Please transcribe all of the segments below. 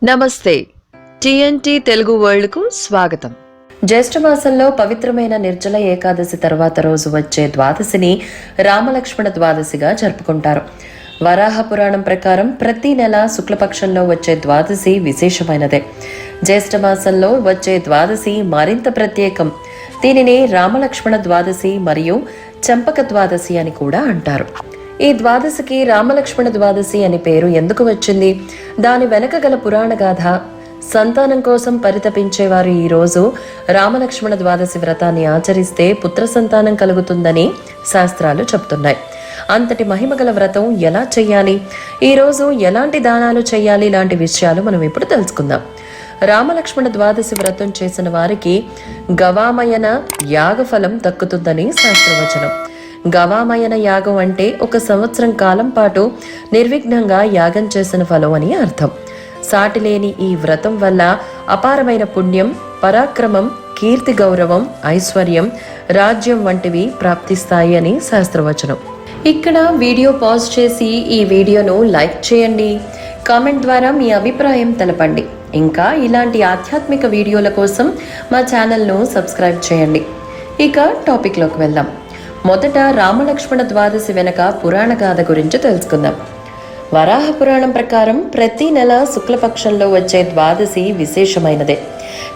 నమస్తే. TNT Telugu world కు స్వాగతం. జ్యేష్ఠ మాసంలో పవిత్రమైన నిర్జల ఏకాదశి తర్వాత రోజు వచ్చే ద్వాదశిని రామలక్ష్మణ ద్వాదశిగా జరుపుకుంటారు. వరాహ పురాణం ప్రకారం ప్రతి నెల శుక్లపక్షంలో వచ్చే ద్వాదశి విశేషమైనదే. జ్యేష్ఠ మాసంలో వచ్చే ద్వాదశి మరింత ప్రత్యేకం. దీనిని రామలక్ష్మణ ద్వాదశి మరియు చంపక ద్వాదశి అని కూడా అంటారు. ఈ ద్వాదశికి రామలక్ష్మణ ద్వాదశి అని పేరు ఎందుకు వచ్చింది? దాని వెనక గల పురాణ గాథ. సంతానం కోసం పరితపించేవారు ఈ రోజు రామలక్ష్మణ ద్వాదశి వ్రతాన్ని ఆచరిస్తే పుత్ర సంతానం కలుగుతుందని శాస్త్రాలు చెప్తున్నాయి. అంతటి మహిమగల వ్రతం ఎలా చెయ్యాలి, ఈ రోజు ఎలాంటి దానాలు చెయ్యాలి, ఇలాంటి విషయాలు మనం ఇప్పుడు తెలుసుకుందాం. రామలక్ష్మణ ద్వాదశి వ్రతం చేసిన వారికి గవామయన యాగఫలం దక్కుతుందని శాస్త్రవచనం. గవామయన యాగం అంటే 1 సంవత్సరం కాలం పాటు నిర్విఘ్నంగా యాగం చేసిన ఫలం అని అర్థం. సాటిలేని ఈ వ్రతం వల్ల అపారమైన పుణ్యం, పరాక్రమం, కీర్తి, గౌరవం, ఐశ్వర్యం, రాజ్యం వంటివి ప్రాప్తిస్తాయి అని శాస్త్రవచనం. ఇక్కడ వీడియో పాజ్ చేసి ఈ వీడియోను లైక్ చేయండి. కామెంట్ ద్వారా మీ అభిప్రాయం తెలపండి. ఇంకా ఇలాంటి ఆధ్యాత్మిక వీడియోల కోసం మా ఛానల్ను సబ్స్క్రైబ్ చేయండి. ఇక టాపిక్లోకి వెళ్దాం. మొదట రామలక్ష్మణ ద్వాదశి వెనక పురాణ గాథ గురించి తెలుసుకుందాం. వరాహ పురాణం ప్రకారం ప్రతి నెల శుక్లపక్షంలో వచ్చే ద్వాదశి విశేషమైనదే.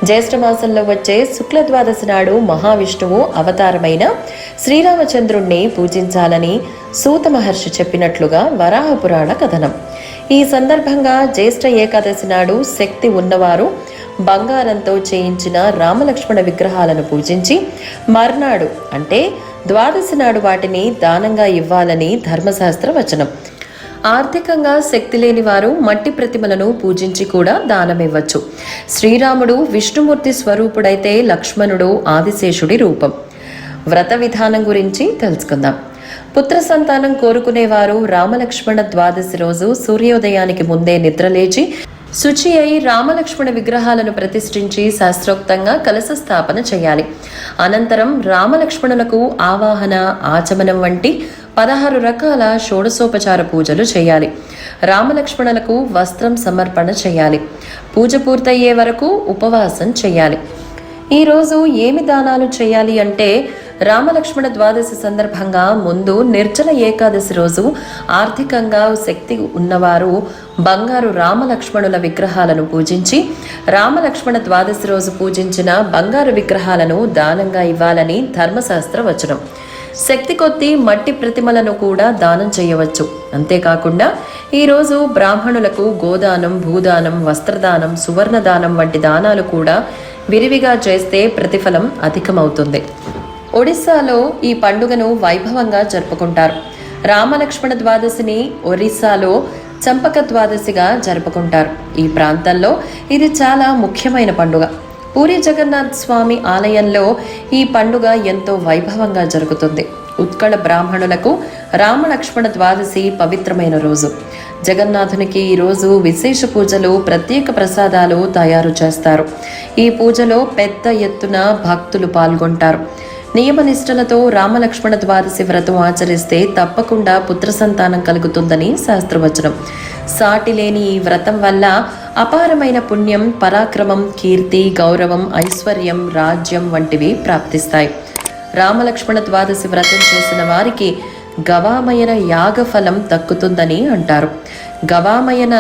జ్యేష్ఠ మాసంలో వచ్చే శుక్ల ద్వాదశి నాడు మహావిష్ణువు అవతారమైన శ్రీరామచంద్రుణ్ణి పూజించాలని సూత మహర్షి చెప్పినట్లుగా వరాహ పురాణ కథనం. ఈ సందర్భంగా జ్యేష్ఠ ఏకాదశి నాడు శక్తి ఉన్నవారు బంగారంతో చేయించిన రామలక్ష్మణ విగ్రహాలను పూజించి మర్నాడు అంటే ద్వాదశి నాడు వాటిని దానంగా ఇవ్వాలని ధర్మశాస్త్ర వచనం. ఆర్థికంగా శక్తి లేని వారు మట్టి ప్రతిమలను పూజించి కూడా దానమివ్వచ్చు. శ్రీరాముడు విష్ణుమూర్తి స్వరూపుడైతే లక్ష్మణుడు ఆదిశేషుడి రూపం. వ్రత విధానం గురించి తెలుసుకుందాం. పుత్ర సంతానం కోరుకునేవారు రామలక్ష్మణ ద్వాదశి రోజు సూర్యోదయానికి ముందే నిద్రలేచి శుచి అయి రామలక్ష్మణ విగ్రహాలను ప్రతిష్ఠించి శాస్త్రోక్తంగా కలశ స్థాపన చేయాలి. అనంతరం రామలక్ష్మణులకు ఆవాహన, ఆచమనం వంటి 16 రకాల షోడశోపచార పూజలు చేయాలి. రామలక్ష్మణులకు వస్త్రం సమర్పణ చేయాలి. పూజ పూర్తయ్యే వరకు ఉపవాసం చేయాలి. ఈరోజు ఏమి దానాలు చేయాలి అంటే, రామలక్ష్మణ ద్వాదశి సందర్భంగా ముందు నిర్జల ఏకాదశి రోజు ఆర్థికంగా శక్తి ఉన్నవారు బంగారు రామలక్ష్మణుల విగ్రహాలను పూజించి రామలక్ష్మణ ద్వాదశి రోజు పూజించిన బంగారు విగ్రహాలను దానంగా ఇవ్వాలని ధర్మశాస్త్ర వచనం. శక్తి కొద్దీ మట్టి ప్రతిమలను కూడా దానం చేయవచ్చు. అంతేకాకుండా ఈరోజు బ్రాహ్మణులకు గోదానం, భూదానం, వస్త్రదానం, సువర్ణదానం వంటి దానాలు కూడా విరివిగా చేస్తే ప్రతిఫలం అధికమవుతుంది. ఒడిస్సాలో ఈ పండుగను వైభవంగా జరుపుకుంటారు. రామలక్ష్మణ ద్వాదశిని ఒరిస్సాలో చంపక ద్వాదశిగా జరుపుకుంటారు. ఈ ప్రాంతంలో ఇది చాలా ముఖ్యమైన పండుగ. పూరి జగన్నాథ్ స్వామి ఆలయంలో ఈ పండుగ ఎంతో వైభవంగా జరుగుతుంది. ఉత్కళ బ్రాహ్మణులకు రామలక్ష్మణ ద్వాదశి పవిత్రమైన రోజు. జగన్నాథునికి ఈరోజు విశేష పూజలు, ప్రత్యేక ప్రసాదాలు తయారు చేస్తారు. ఈ పూజలో పెద్ద ఎత్తున భక్తులు పాల్గొంటారు. నియమనిష్టలతో రామలక్ష్మణ ద్వాదశి వ్రతం ఆచరిస్తే తప్పకుండా పుత్ర సంతానం కలుగుతుందని శాస్త్రవచనం. సాటి లేని ఈ వ్రతం వల్ల అపారమైన పుణ్యం, పరాక్రమం, కీర్తి, గౌరవం, ఐశ్వర్యం, రాజ్యం వంటివి ప్రాప్తిస్తాయి. రామలక్ష్మణ ద్వాదశి వ్రతం చేసిన వారికి గవామయన యాగ ఫలం దక్కుతుందని అంటారు. గవామయన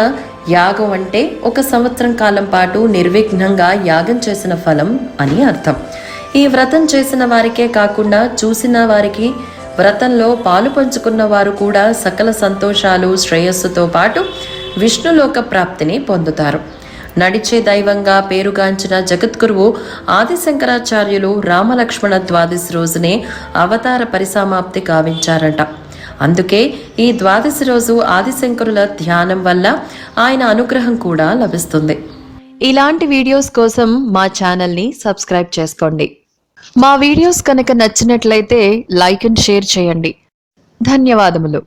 యాగం అంటే 1 సంవత్సరం కాలం పాటు నిర్విఘ్నంగా యాగం చేసిన ఫలం అని అర్థం. ఈ వ్రతం చేసిన వారికే కాకుండా చూసిన వారికి, వ్రతంలో పాలు పంచుకున్న వారు కూడా సకల సంతోషాలు, శ్రేయస్సుతో పాటు విష్ణులోక ప్రాప్తిని పొందుతారు. నడిచే దైవంగా పేరుగాంచిన జగద్గురువు ఆదిశంకరాచార్యులు రామలక్ష్మణ ద్వాదశి రోజునే అవతార పరిసమాప్తి గావించారట. అందుకే ఈ ద్వాదశి రోజు ఆదిశంకరుల ధ్యానం వల్ల ఆయన అనుగ్రహం కూడా లభిస్తుంది. ఇలాంటి వీడియోస్ కోసం మా ఛానల్ని సబ్స్క్రైబ్ చేసుకోండి. మా వీడియోస్ కనుక నచ్చినట్లయితే లైక్ అండ్ షేర్ చేయండి. ధన్యవాదములు.